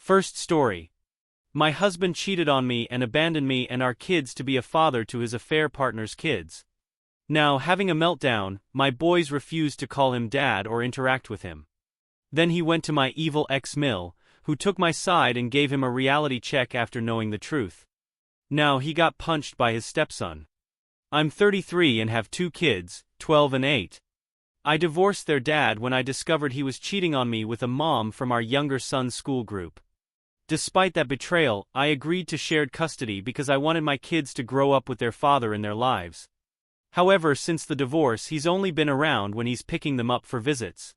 First story. My husband cheated on me and abandoned me and our kids to be a father to his affair partner's kids. Now, having a meltdown, my boys refused to call him dad or interact with him. Then he went to my evil ex-mill, who took my side and gave him a reality check after knowing the truth. Now he got punched by his stepson. I'm 33 and have 2 kids, 12 and 8. I divorced their dad when I discovered he was cheating on me with a mom from our younger son's school group. Despite that betrayal, I agreed to shared custody because I wanted my kids to grow up with their father in their lives. However, since the divorce, he's only been around when he's picking them up for visits.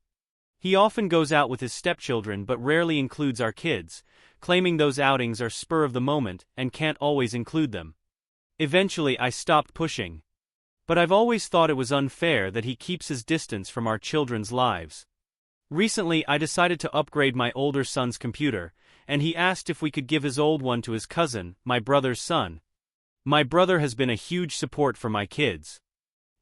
He often goes out with his stepchildren but rarely includes our kids, claiming those outings are spur of the moment and can't always include them. Eventually I stopped pushing. But I've always thought it was unfair that he keeps his distance from our children's lives. Recently I decided to upgrade my older son's computer, and he asked if we could give his old one to his cousin, my brother's son. My brother has been a huge support for my kids.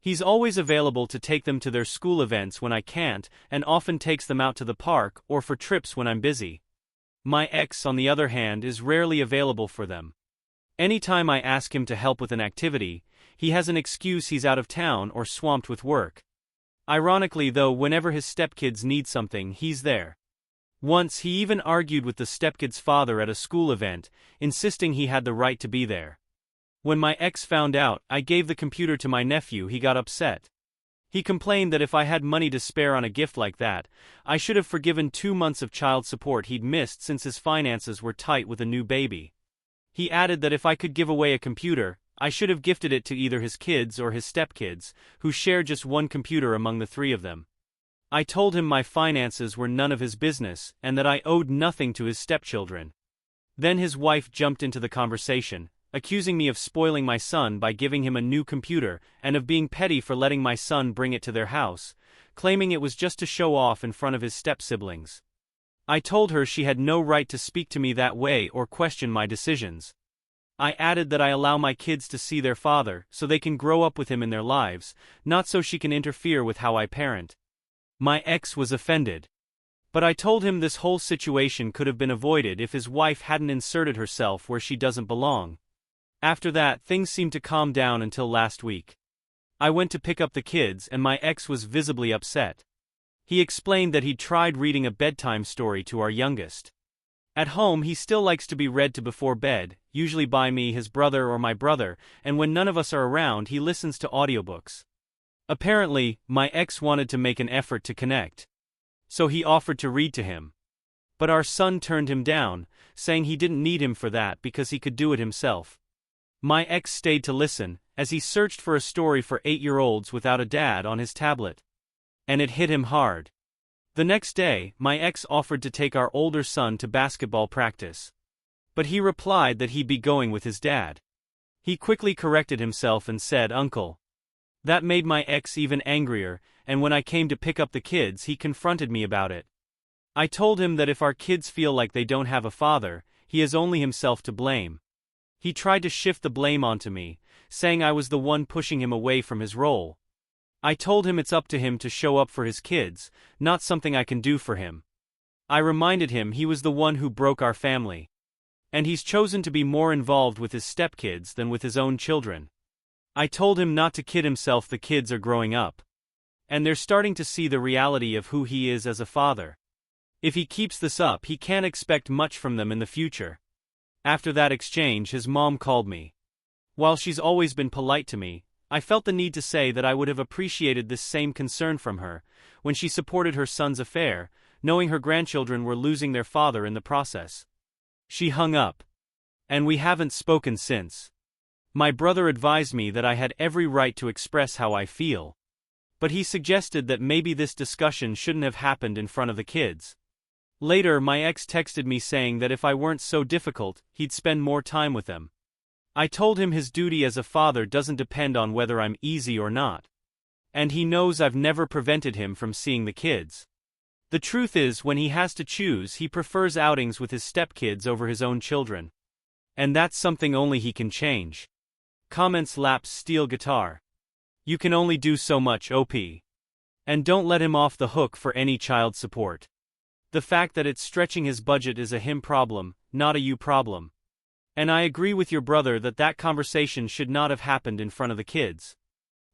He's always available to take them to their school events when I can't, and often takes them out to the park or for trips when I'm busy. My ex, on the other hand, is rarely available for them. Anytime I ask him to help with an activity, he has an excuse: he's out of town or swamped with work. Ironically though, whenever his stepkids need something, he's there. Once he even argued with the stepkid's father at a school event, insisting he had the right to be there. When my ex found out I gave the computer to my nephew, he got upset. He complained that if I had money to spare on a gift like that, I should have forgiven 2 months of child support he'd missed since his finances were tight with a new baby. He added that if I could give away a computer, I should have gifted it to either his kids or his stepkids, who share just one computer among the 3 of them. I told him my finances were none of his business and that I owed nothing to his stepchildren. Then his wife jumped into the conversation, accusing me of spoiling my son by giving him a new computer and of being petty for letting my son bring it to their house, claiming it was just to show off in front of his step-siblings. I told her she had no right to speak to me that way or question my decisions. I added that I allow my kids to see their father so they can grow up with him in their lives, not so she can interfere with how I parent. My ex was offended. But I told him this whole situation could have been avoided if his wife hadn't inserted herself where she doesn't belong. After that, things seemed to calm down until last week. I went to pick up the kids and my ex was visibly upset. He explained that he'd tried reading a bedtime story to our youngest. At home he still likes to be read to before bed, usually by me, his brother or my brother, and when none of us are around he listens to audiobooks. Apparently, my ex wanted to make an effort to connect. So he offered to read to him. But our son turned him down, saying he didn't need him for that because he could do it himself. My ex stayed to listen, as he searched for a story for 8-year-olds without a dad on his tablet. And it hit him hard. The next day, my ex offered to take our older son to basketball practice. But he replied that he'd be going with his dad. He quickly corrected himself and said, "Uncle." That made my ex even angrier, and when I came to pick up the kids he confronted me about it. I told him that if our kids feel like they don't have a father, he has only himself to blame. He tried to shift the blame onto me, saying I was the one pushing him away from his role. I told him it's up to him to show up for his kids, not something I can do for him. I reminded him he was the one who broke our family. And he's chosen to be more involved with his stepkids than with his own children. I told him not to kid himself, the kids are growing up. And they're starting to see the reality of who he is as a father. If he keeps this up, he can't expect much from them in the future. After that exchange, his mom called me. While she's always been polite to me, I felt the need to say that I would have appreciated this same concern from her when she supported her son's affair, knowing her grandchildren were losing their father in the process. She hung up. And we haven't spoken since. My brother advised me that I had every right to express how I feel. But he suggested that maybe this discussion shouldn't have happened in front of the kids. Later, my ex texted me saying that if I weren't so difficult, he'd spend more time with them. I told him his duty as a father doesn't depend on whether I'm easy or not. And he knows I've never prevented him from seeing the kids. The truth is, when he has to choose, he prefers outings with his stepkids over his own children. And that's something only he can change. Comments: Laps steel guitar. You can only do so much, OP. And don't let him off the hook for any child support. The fact that it's stretching his budget is a him problem, not a you problem. And I agree with your brother that that conversation should not have happened in front of the kids.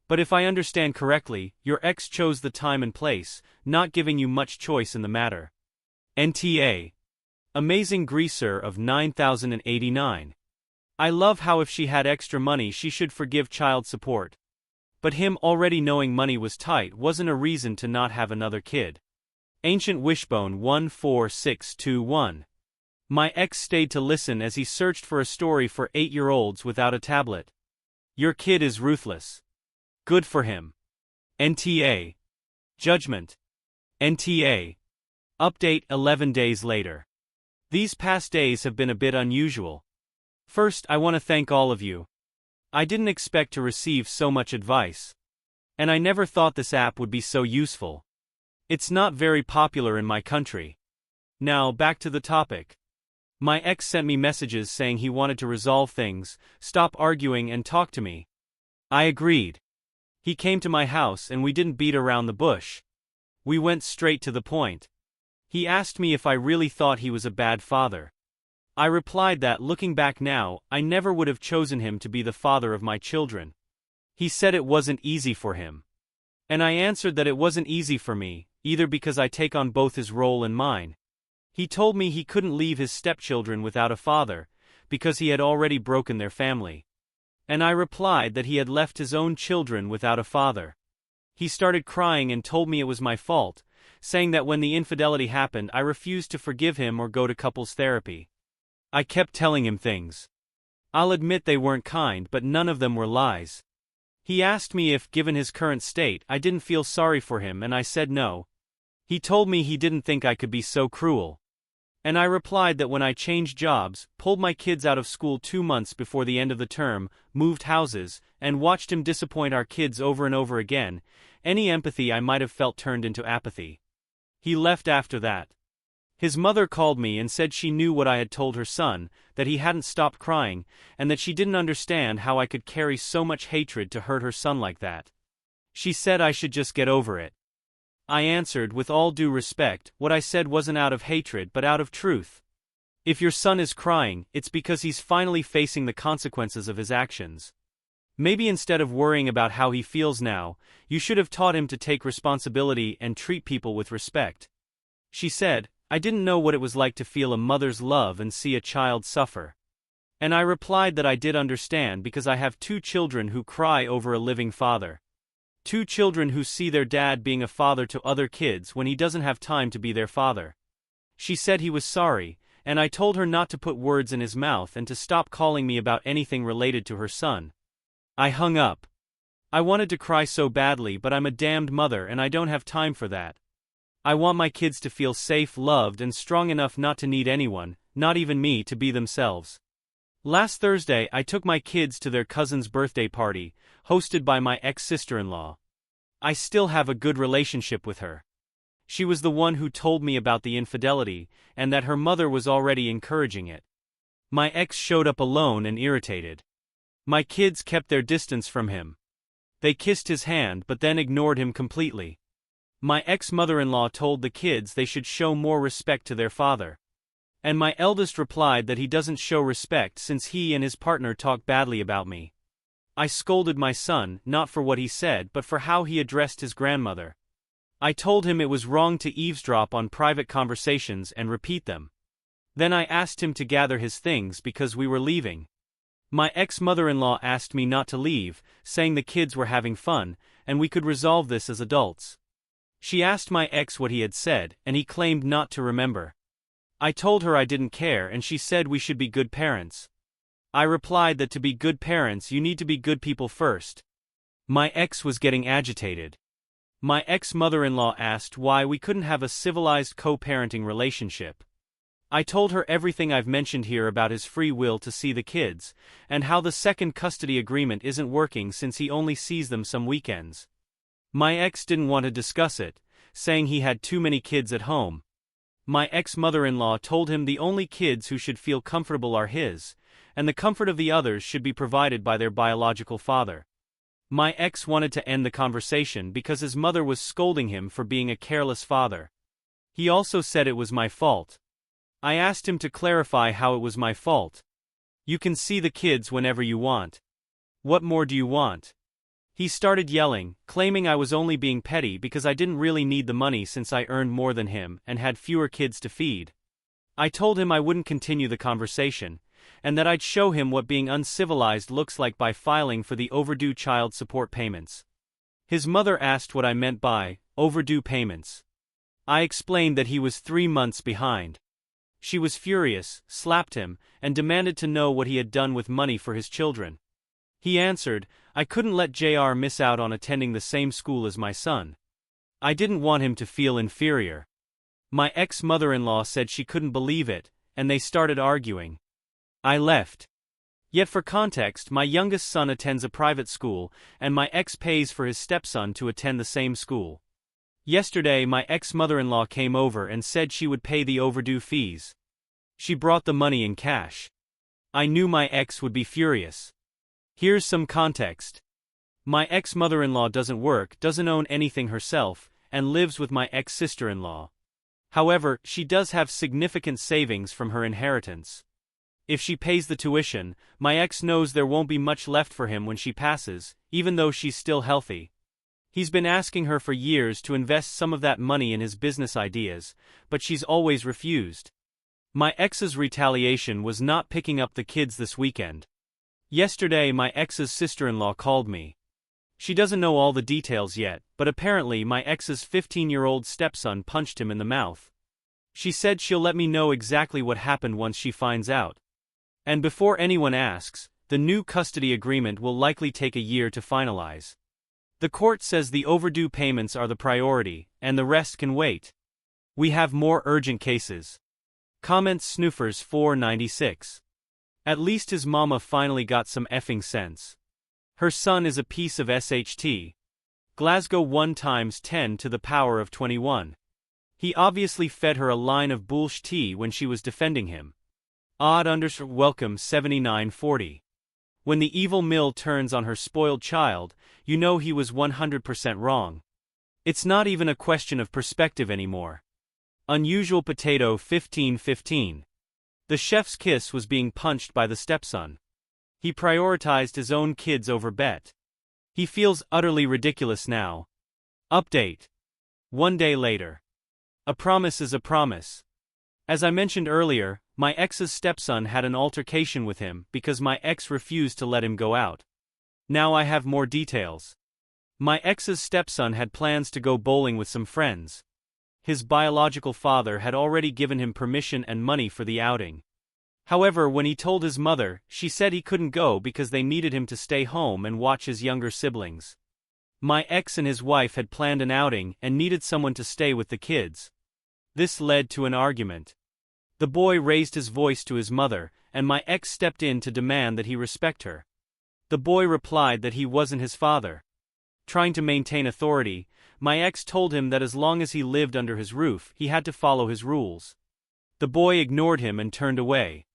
But if I understand correctly, your ex chose the time and place, not giving you much choice in the matter. NTA. Amazing Greaser of 9089. I love how if she had extra money she should forgive child support. But him already knowing money was tight wasn't a reason to not have another kid. Ancient Wishbone 14621. My ex stayed to listen as he searched for a story for 8-year-olds without a tablet. Your kid is ruthless. Good for him. NTA. Judgment. NTA. Update 11 days later. These past days have been a bit unusual. First, I want to thank all of you. I didn't expect to receive so much advice. And I never thought this app would be so useful. It's not very popular in my country. Now, back to the topic. My ex sent me messages saying he wanted to resolve things, stop arguing and talk to me. I agreed. He came to my house and we didn't beat around the bush. We went straight to the point. He asked me if I really thought he was a bad father. I replied that, looking back now, I never would have chosen him to be the father of my children. He said it wasn't easy for him. And I answered that it wasn't easy for me, either because I take on both his role and mine. He told me he couldn't leave his stepchildren without a father, because he had already broken their family. And I replied that he had left his own children without a father. He started crying and told me it was my fault, saying that when the infidelity happened I refused to forgive him or go to couples therapy. I kept telling him things. I'll admit they weren't kind, but none of them were lies. He asked me if, given his current state, I didn't feel sorry for him and I said no. He told me he didn't think I could be so cruel. And I replied that when I changed jobs, pulled my kids out of school 2 months before the end of the term, moved houses, and watched him disappoint our kids over and over again, any empathy I might have felt turned into apathy. He left after that. His mother called me and said she knew what I had told her son, that he hadn't stopped crying, and that she didn't understand how I could carry so much hatred to hurt her son like that. She said I should just get over it. I answered, with all due respect, what I said wasn't out of hatred but out of truth. If your son is crying, it's because he's finally facing the consequences of his actions. Maybe instead of worrying about how he feels now, you should have taught him to take responsibility and treat people with respect. She said, I didn't know what it was like to feel a mother's love and see a child suffer. And I replied that I did understand because I have 2 children who cry over a living father. 2 children who see their dad being a father to other kids when he doesn't have time to be their father. She said he was sorry, and I told her not to put words in his mouth and to stop calling me about anything related to her son. I hung up. I wanted to cry so badly, but I'm a damned mother and I don't have time for that. I want my kids to feel safe, loved, and strong enough not to need anyone, not even me, to be themselves. Last Thursday I took my kids to their cousin's birthday party, hosted by my ex-sister-in-law. I still have a good relationship with her. She was the one who told me about the infidelity, and that her mother was already encouraging it. My ex showed up alone and irritated. My kids kept their distance from him. They kissed his hand but then ignored him completely. My ex-mother-in-law told the kids they should show more respect to their father. And my eldest replied that he doesn't show respect since he and his partner talk badly about me. I scolded my son, not for what he said but for how he addressed his grandmother. I told him it was wrong to eavesdrop on private conversations and repeat them. Then I asked him to gather his things because we were leaving. My ex-mother-in-law asked me not to leave, saying the kids were having fun, and we could resolve this as adults. She asked my ex what he had said, and he claimed not to remember. I told her I didn't care and she said we should be good parents. I replied that to be good parents you need to be good people first. My ex was getting agitated. My ex-mother-in-law asked why we couldn't have a civilized co-parenting relationship. I told her everything I've mentioned here about his free will to see the kids, and how the second custody agreement isn't working since he only sees them some weekends. My ex didn't want to discuss it, saying he had too many kids at home. My ex-mother-in-law told him the only kids who should feel comfortable are his, and the comfort of the others should be provided by their biological father. My ex wanted to end the conversation because his mother was scolding him for being a careless father. He also said it was my fault. I asked him to clarify how it was my fault. You can see the kids whenever you want. What more do you want? He started yelling, claiming I was only being petty because I didn't really need the money since I earned more than him and had fewer kids to feed. I told him I wouldn't continue the conversation, and that I'd show him what being uncivilized looks like by filing for the overdue child support payments. His mother asked what I meant by overdue payments. I explained that he was 3 months behind. She was furious, slapped him, and demanded to know what he had done with money for his children. He answered, I couldn't let JR miss out on attending the same school as my son. I didn't want him to feel inferior. My ex-mother-in-law said she couldn't believe it, and they started arguing. I left. Yet for context, my youngest son attends a private school, and my ex pays for his stepson to attend the same school. Yesterday my ex-mother-in-law came over and said she would pay the overdue fees. She brought the money in cash. I knew my ex would be furious. Here's some context. My ex-mother-in-law doesn't work, doesn't own anything herself, and lives with my ex-sister-in-law. However, she does have significant savings from her inheritance. If she pays the tuition, my ex knows there won't be much left for him when she passes, even though she's still healthy. He's been asking her for years to invest some of that money in his business ideas, but she's always refused. My ex's retaliation was not picking up the kids this weekend. Yesterday my ex's sister-in-law called me. She doesn't know all the details yet, but apparently my ex's 15-year-old stepson punched him in the mouth. She said she'll let me know exactly what happened once she finds out. And before anyone asks, the new custody agreement will likely take a year to finalize. The court says the overdue payments are the priority, and the rest can wait. We have more urgent cases. Comments Snoofers 496. At least his mama finally got some effing sense. Her son is a piece of SHT. Glasgow 1 times 10 to the power of 21. He obviously fed her a line of bullshit when she was defending him. Welcome 7940. When the evil mill turns on her spoiled child, you know he was 100% wrong. It's not even a question of perspective anymore. Unusual Potato 1515. The chef's kiss was being punched by the stepson. He prioritized his own kids over Bet. He feels utterly ridiculous now. Update. 1 day later. A promise is a promise. As I mentioned earlier, my ex's stepson had an altercation with him because my ex refused to let him go out. Now I have more details. My ex's stepson had plans to go bowling with some friends. His biological father had already given him permission and money for the outing. However, when he told his mother, she said he couldn't go because they needed him to stay home and watch his younger siblings. My ex and his wife had planned an outing and needed someone to stay with the kids. This led to an argument. The boy raised his voice to his mother, and my ex stepped in to demand that he respect her. The boy replied that he wasn't his father. Trying to maintain authority, my ex told him that as long as he lived under his roof, he had to follow his rules. The boy ignored him and turned away.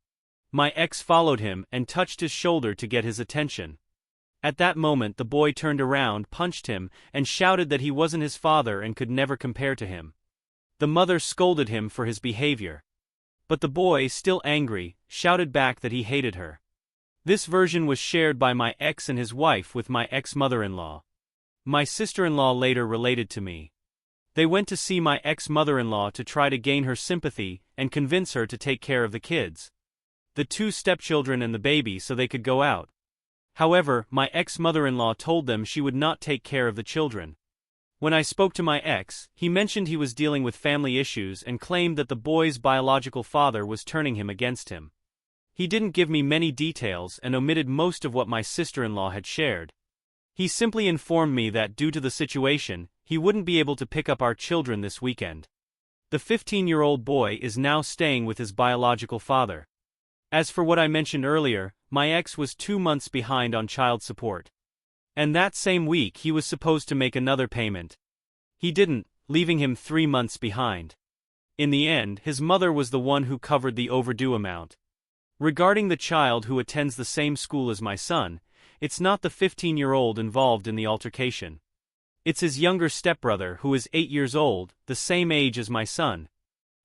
My ex followed him and touched his shoulder to get his attention. At that moment the boy turned around, punched him, and shouted that he wasn't his father and could never compare to him. The mother scolded him for his behavior. But the boy, still angry, shouted back that he hated her. This version was shared by my ex and his wife with my ex-mother-in-law. My sister-in-law later related to me. They went to see my ex-mother-in-law to try to gain her sympathy and convince her to take care of the kids. The 2 stepchildren and the baby so they could go out. However, my ex-mother-in-law told them she would not take care of the children. When I spoke to my ex, he mentioned he was dealing with family issues and claimed that the boy's biological father was turning him against him. He didn't give me many details and omitted most of what my sister-in-law had shared. He simply informed me that due to the situation, he wouldn't be able to pick up our children this weekend. The 15-year-old boy is now staying with his biological father. As for what I mentioned earlier, my ex was 2 months behind on child support. And that same week he was supposed to make another payment. He didn't, leaving him 3 months behind. In the end, his mother was the one who covered the overdue amount. Regarding the child who attends the same school as my son, it's not the 15-year-old involved in the altercation. It's his younger stepbrother who is 8 years old, the same age as my son.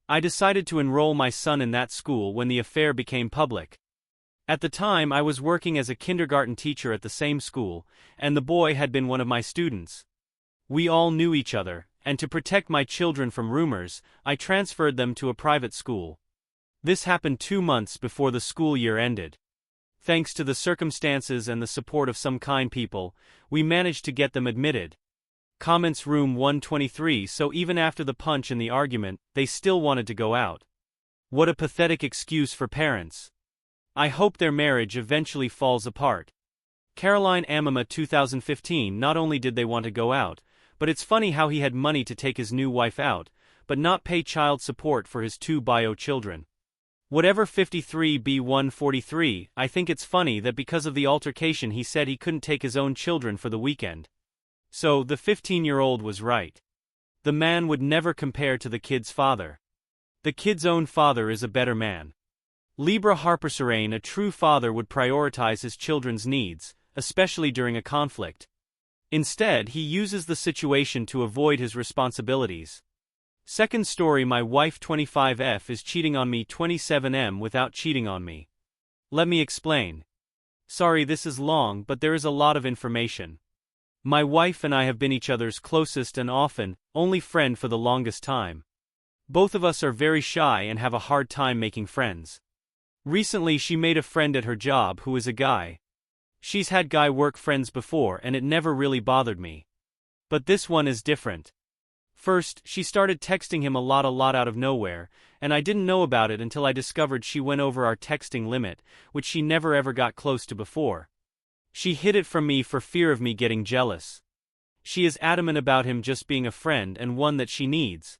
I decided to enroll my son in that school when the affair became public. At the time I was working as a kindergarten teacher at the same school, and the boy had been one of my students. We all knew each other, and to protect my children from rumors, I transferred them to a private school. This happened 2 months before the school year ended. Thanks to the circumstances and the support of some kind people, we managed to get them admitted. Comments room 123. So even after the punch and the argument, they still wanted to go out. What a pathetic excuse for parents. I hope their marriage eventually falls apart. Caroline Amama 2015. Not only did they want to go out, but it's funny how he had money to take his new wife out, but not pay child support for his 2 bio children. Whatever 53B143, I think it's funny that because of the altercation he said he couldn't take his own children for the weekend. So, the 15-year-old was right. The man would never compare to the kid's father. The kid's own father is a better man. Libra Harperserane. A true father would prioritize his children's needs, especially during a conflict. Instead, he uses the situation to avoid his responsibilities. Second story. My wife 25F is cheating on me 27M without cheating on me. Let me explain. Sorry this is long, but there is a lot of information. My wife and I have been each other's closest and often only friend for the longest time. Both of us are very shy and have a hard time making friends. Recently she made a friend at her job who is a guy. She's had guy work friends before and it never really bothered me. But this one is different. First, she started texting him a lot out of nowhere, and I didn't know about it until I discovered she went over our texting limit, which she never ever got close to before. She hid it from me for fear of me getting jealous. She is adamant about him just being a friend and one that she needs.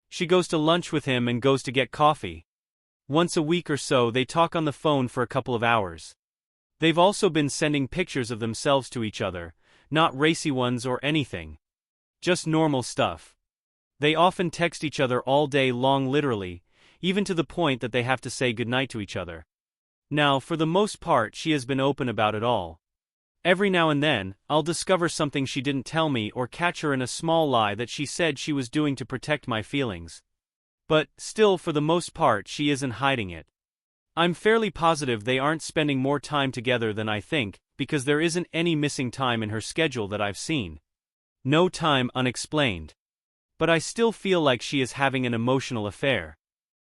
She goes to lunch with him and goes to get coffee. Once a week or so they talk on the phone for a couple of hours. They've also been sending pictures of themselves to each other, not racy ones or anything. Just normal stuff. They often text each other all day long, literally, even to the point that they have to say goodnight to each other. Now, for the most part she has been open about it all. Every now and then, I'll discover something she didn't tell me or catch her in a small lie that she said she was doing to protect my feelings. But, still for the most part she isn't hiding it. I'm fairly positive they aren't spending more time together than I think, because there isn't any missing time in her schedule that I've seen. No time unexplained. But I still feel like she is having an emotional affair.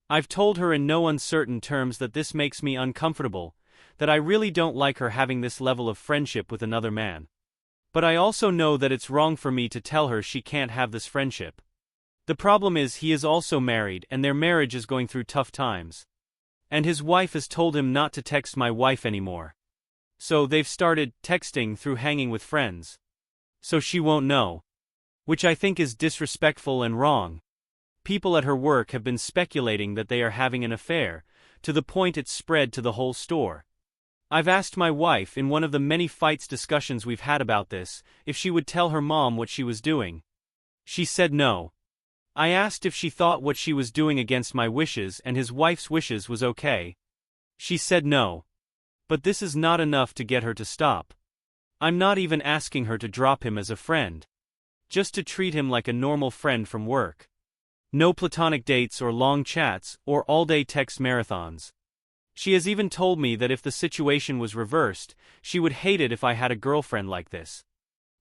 I've told her in no uncertain terms that this makes me uncomfortable, that I really don't like her having this level of friendship with another man. But I also know that it's wrong for me to tell her she can't have this friendship. The problem is he is also married and their marriage is going through tough times. And his wife has told him not to text my wife anymore. So they've started texting through hanging with friends. So she won't know. Which I think is disrespectful and wrong. People at her work have been speculating that they are having an affair, to the point it's spread to the whole store. I've asked my wife in one of the many fights discussions we've had about this, if she would tell her mom what she was doing. She said no. I asked if she thought what she was doing against my wishes and his wife's wishes was okay. She said no. But this is not enough to get her to stop. I'm not even asking her to drop him as a friend. Just to treat him like a normal friend from work. No platonic dates or long chats or all-day text marathons. She has even told me that if the situation was reversed, she would hate it if I had a girlfriend like this.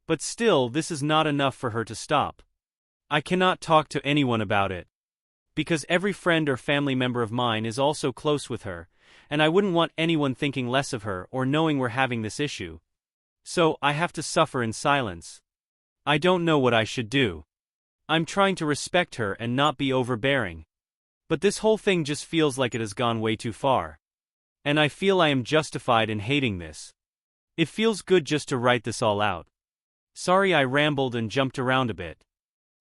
But still, this is not enough for her to stop. I cannot talk to anyone about it. Because every friend or family member of mine is also close with her, and I wouldn't want anyone thinking less of her or knowing we're having this issue. So, I have to suffer in silence. I don't know what I should do. I'm trying to respect her and not be overbearing. But this whole thing just feels like it has gone way too far. And I feel I am justified in hating this. It feels good just to write this all out. Sorry I rambled and jumped around a bit.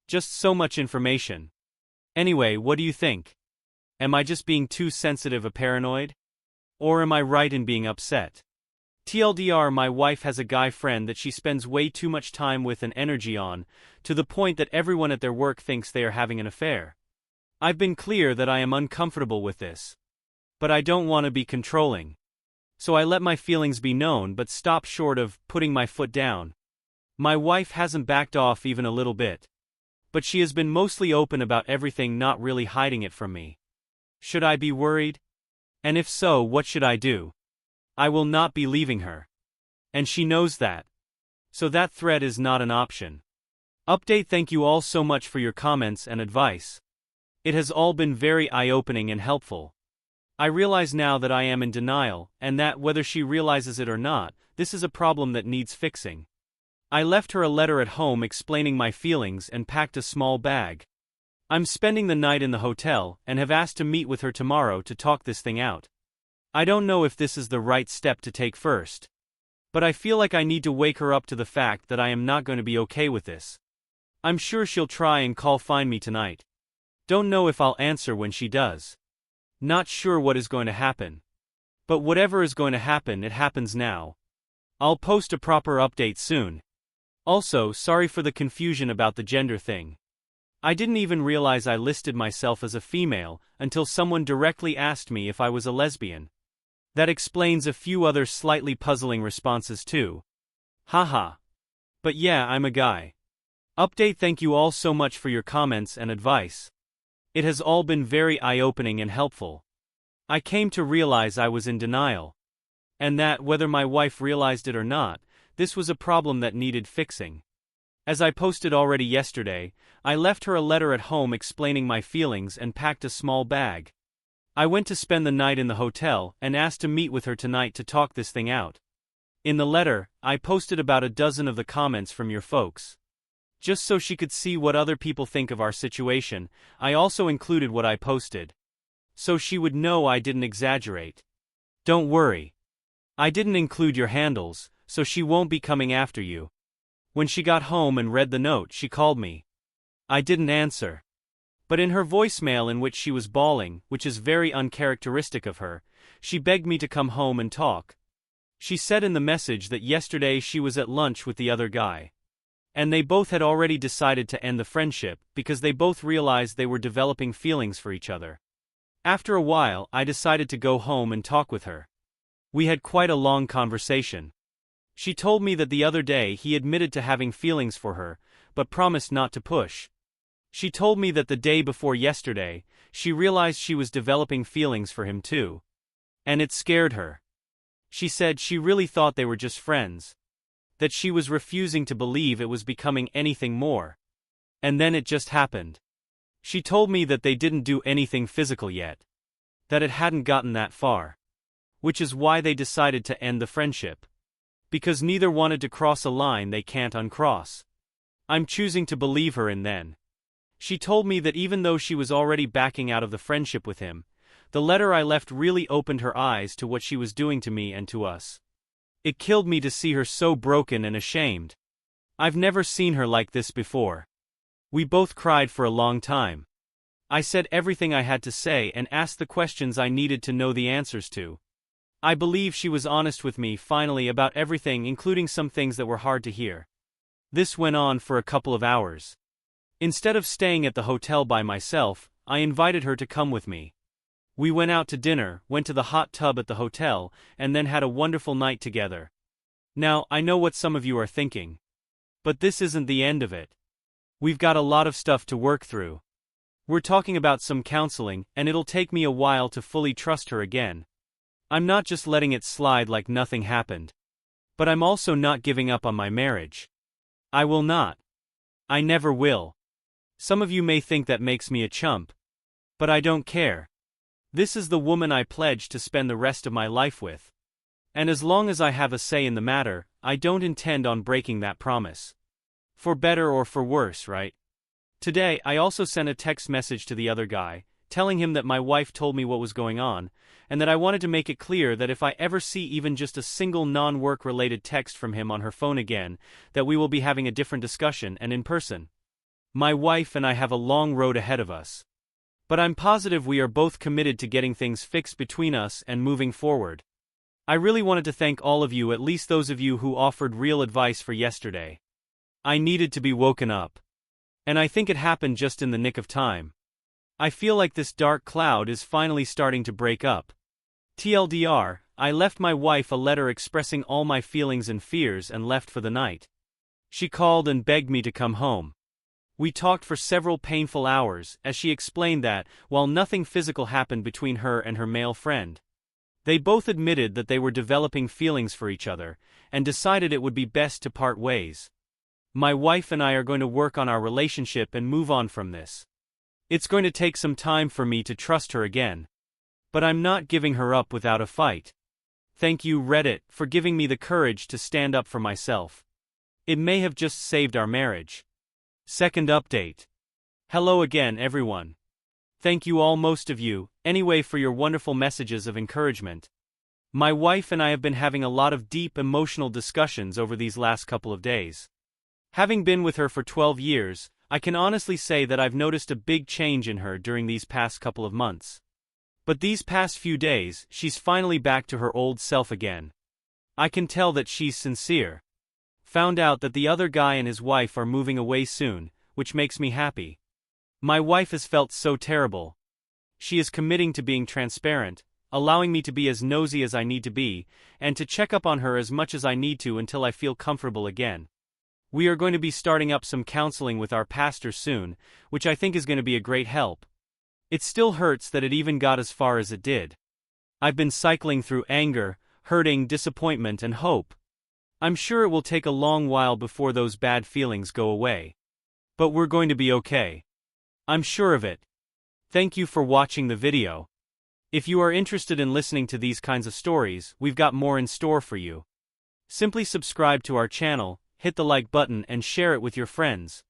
Just so much information. Anyway, what do you think? Am I just being too sensitive, a paranoid? Or am I right in being upset? TLDR, my wife has a guy friend that she spends way too much time with and energy on, to the point that everyone at their work thinks they are having an affair. I've been clear that I am uncomfortable with this. But I don't want to be controlling. So I let my feelings be known but stop short of putting my foot down. My wife hasn't backed off even a little bit. But she has been mostly open about everything, not really hiding it from me. Should I be worried? And if so, what should I do? I will not be leaving her. And she knows that. So that threat is not an option. Update. Thank you all so much for your comments and advice. It has all been very eye-opening and helpful. I realize now that I am in denial, and that whether she realizes it or not, this is a problem that needs fixing. I left her a letter at home explaining my feelings and packed a small bag. I'm spending the night in the hotel and have asked to meet with her tomorrow to talk this thing out. I don't know if this is the right step to take first. But I feel like I need to wake her up to the fact that I am not going to be okay with this. I'm sure she'll try and find me tonight. Don't know if I'll answer when she does. Not sure what is going to happen. But whatever is going to happen, it happens now. I'll post a proper update soon. Also, sorry for the confusion about the gender thing. I didn't even realize I listed myself as a female until someone directly asked me if I was a lesbian. That explains a few other slightly puzzling responses too. Haha. But yeah, I'm a guy. Update. Thank you all so much for your comments and advice. It has all been very eye-opening and helpful. I came to realize I was in denial. And that, whether my wife realized it or not, this was a problem that needed fixing. As I posted already yesterday, I left her a letter at home explaining my feelings and packed a small bag. I went to spend the night in the hotel and asked to meet with her tonight to talk this thing out. In the letter, I posted about a dozen of the comments from your folks. Just so she could see what other people think of our situation, I also included what I posted. So she would know I didn't exaggerate. Don't worry. I didn't include your handles, so she won't be coming after you. When she got home and read the note, she called me. I didn't answer. But in her voicemail, in which she was bawling, which is very uncharacteristic of her, she begged me to come home and talk. She said in the message that yesterday she was at lunch with the other guy. And they both had already decided to end the friendship because they both realized they were developing feelings for each other. After a while, I decided to go home and talk with her. We had quite a long conversation. She told me that the other day he admitted to having feelings for her, but promised not to push. She told me that the day before yesterday, she realized she was developing feelings for him too. And it scared her. She said she really thought they were just friends. That she was refusing to believe it was becoming anything more. And then it just happened. She told me that they didn't do anything physical yet. That it hadn't gotten that far. Which is why they decided to end the friendship. Because neither wanted to cross a line they can't uncross. I'm choosing to believe her. And then she told me that even though she was already backing out of the friendship with him, the letter I left really opened her eyes to what she was doing to me and to us. It killed me to see her so broken and ashamed. I've never seen her like this before. We both cried for a long time. I said everything I had to say and asked the questions I needed to know the answers to. I believe she was honest with me finally about everything, including some things that were hard to hear. This went on for a couple of hours. Instead of staying at the hotel by myself, I invited her to come with me. We went out to dinner, went to the hot tub at the hotel, and then had a wonderful night together. Now, I know what some of you are thinking. But this isn't the end of it. We've got a lot of stuff to work through. We're talking about some counseling, and it'll take me a while to fully trust her again. I'm not just letting it slide like nothing happened. But I'm also not giving up on my marriage. I will not. I never will. Some of you may think that makes me a chump. But I don't care. This is the woman I pledged to spend the rest of my life with. And as long as I have a say in the matter, I don't intend on breaking that promise. For better or for worse, right? Today, I also sent a text message to the other guy, telling him that my wife told me what was going on, and that I wanted to make it clear that if I ever see even just a single non-work related text from him on her phone again, that we will be having a different discussion and in person. My wife and I have a long road ahead of us. But I'm positive we are both committed to getting things fixed between us and moving forward. I really wanted to thank all of you, at least those of you who offered real advice for yesterday. I needed to be woken up. And I think it happened just in the nick of time. I feel like this dark cloud is finally starting to break up. TLDR, I left my wife a letter expressing all my feelings and fears and left for the night. She called and begged me to come home. We talked for several painful hours, as she explained that, while nothing physical happened between her and her male friend, they both admitted that they were developing feelings for each other, and decided it would be best to part ways. My wife and I are going to work on our relationship and move on from this. It's going to take some time for me to trust her again. But I'm not giving her up without a fight. Thank you, Reddit, for giving me the courage to stand up for myself. It may have just saved our marriage. Second update. Hello again, everyone. Thank you all, most of you, anyway, for your wonderful messages of encouragement. My wife and I have been having a lot of deep emotional discussions over these last couple of days. Having been with her for 12 years, I can honestly say that I've noticed a big change in her during these past couple of months. But these past few days, she's finally back to her old self again. I can tell that she's sincere. Found out that the other guy and his wife are moving away soon, which makes me happy. My wife has felt so terrible. She is committing to being transparent, allowing me to be as nosy as I need to be, and to check up on her as much as I need to until I feel comfortable again. We are going to be starting up some counseling with our pastor soon, which I think is going to be a great help. It still hurts that it even got as far as it did. I've been cycling through anger, hurting, disappointment, and hope. I'm sure it will take a long while before those bad feelings go away. But we're going to be okay. I'm sure of it. Thank you for watching the video. If you are interested in listening to these kinds of stories, we've got more in store for you. Simply subscribe to our channel, hit the like button, and share it with your friends.